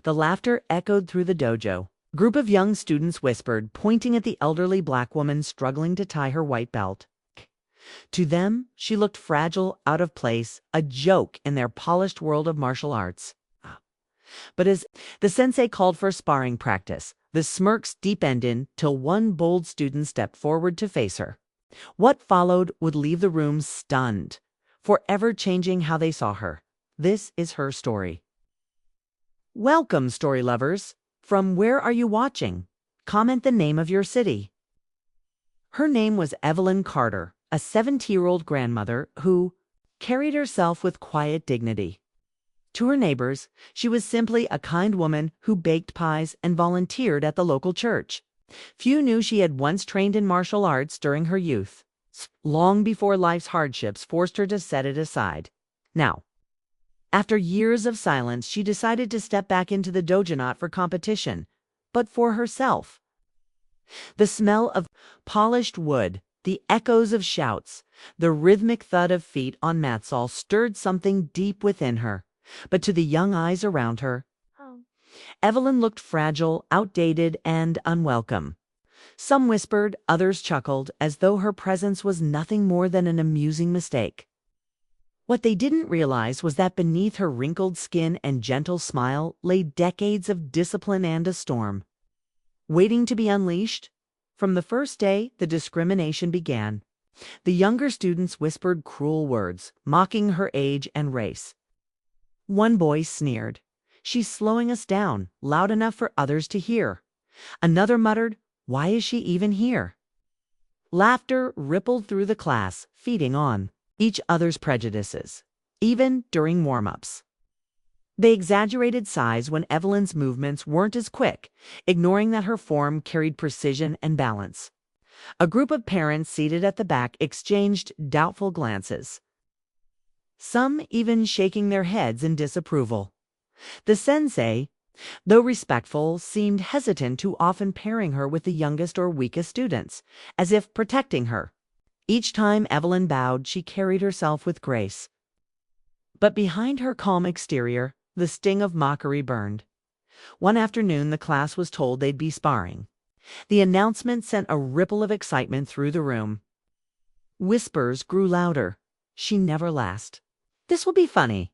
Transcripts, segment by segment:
The laughter echoed through the dojo. A group of young students whispered, pointing at the elderly black woman struggling to tie her white belt. To them, she looked fragile, out of place, a joke in their polished world of martial arts. But as the sensei called for sparring practice, the smirks deepened till one bold student stepped forward to face her. What followed would leave the room stunned, forever changing how they saw her. This is her story. Welcome, story lovers. From where are you watching? Comment the name of your city. Her name was Evelyn Carter, a 70-year-old grandmother who carried herself with quiet dignity. To her neighbors, she was simply a kind woman who baked pies and volunteered at the local church. Few knew she had once trained in martial arts during her youth, long before life's hardships forced her to set it aside. Now, after years of silence, she decided to step back into the dojo not for competition, but for herself. The smell of polished wood, the echoes of shouts, the rhythmic thud of feet on mats all stirred something deep within her. But to the young eyes around her, Evelyn looked fragile, outdated, and unwelcome. Some whispered, others chuckled, as though her presence was nothing more than an amusing mistake. What they didn't realize was that beneath her wrinkled skin and gentle smile lay decades of discipline and a storm, waiting to be unleashed. From the first day, the discrimination began. The younger students whispered cruel words, mocking her age and race. One boy sneered, "She's slowing us down," loud enough for others to hear. Another muttered, "Why is she even here?" Laughter rippled through the class, feeding on each other's prejudices, even during warm-ups. They exaggerated size when Evelyn's movements weren't as quick, ignoring that her form carried precision and balance. A group of parents seated at the back exchanged doubtful glances, some even shaking their heads in disapproval. The sensei, though respectful, seemed hesitant, too often pairing her with the youngest or weakest students, as if protecting her. Each time Evelyn bowed, she carried herself with grace. But behind her calm exterior, the sting of mockery burned. One afternoon, the class was told they'd be sparring. The announcement sent a ripple of excitement through the room. Whispers grew louder. "She never lasts. This will be funny."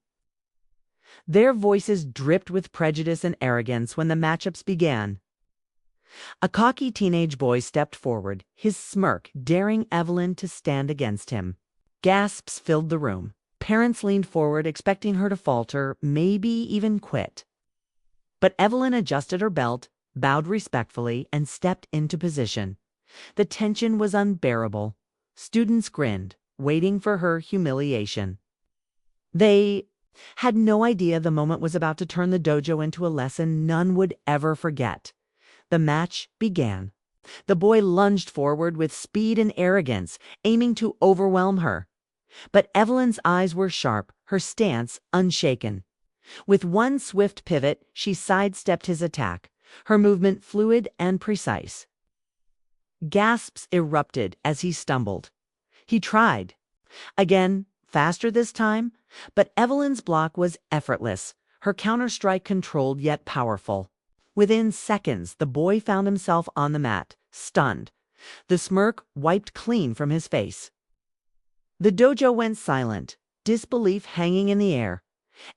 Their voices dripped with prejudice and arrogance when the matchups began. A cocky teenage boy stepped forward, his smirk daring Evelyn to stand against him. Gasps filled the room. Parents leaned forward, expecting her to falter, maybe even quit. But Evelyn adjusted her belt, bowed respectfully, and stepped into position. The tension was unbearable. Students grinned, waiting for her humiliation. They had no idea the moment was about to turn the dojo into a lesson none would ever forget. The match began. The boy lunged forward with speed and arrogance, aiming to overwhelm her. But Evelyn's eyes were sharp, her stance unshaken. With one swift pivot, she sidestepped his attack, her movement fluid and precise. Gasps erupted as he stumbled. He tried. Again, faster this time, but Evelyn's block was effortless, her counterstrike controlled yet powerful. Within seconds, the boy found himself on the mat, stunned, the smirk wiped clean from his face. The dojo went silent, disbelief hanging in the air.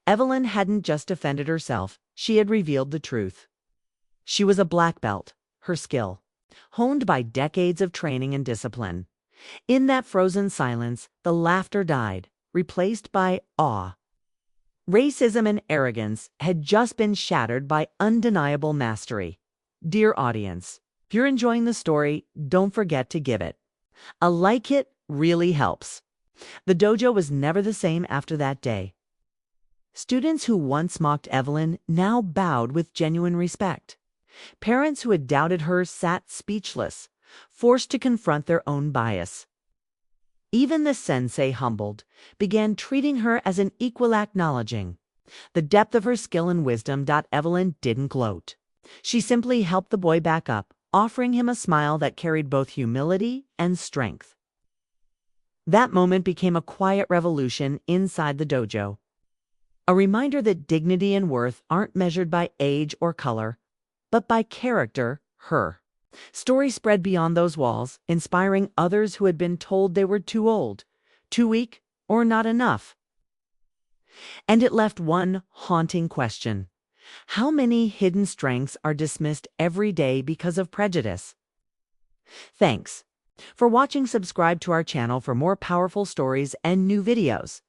Evelyn hadn't just defended herself, she had revealed the truth. She was a black belt, her skill, honed by decades of training and discipline. In that frozen silence, the laughter died, replaced by awe. Racism and arrogance had just been shattered by undeniable mastery. Dear audience, if you're enjoying the story, don't forget to give it a like. It really helps. The dojo was never the same after that day. Students who once mocked Evelyn now bowed with genuine respect. Parents who had doubted her sat speechless, forced to confront their own bias. Even the sensei, humbled, began treating her as an equal, acknowledging the depth of her skill and wisdom. Evelyn didn't gloat. She simply helped the boy back up, offering him a smile that carried both humility and strength. That moment became a quiet revolution inside the dojo. A reminder that dignity and worth aren't measured by age or color, but by character, her. Stories spread beyond those walls, inspiring others who had been told they were too old, too weak, or not enough. And it left one haunting question. How many hidden strengths are dismissed every day because of prejudice? Thanks for watching. Subscribe to our channel for more powerful stories and new videos.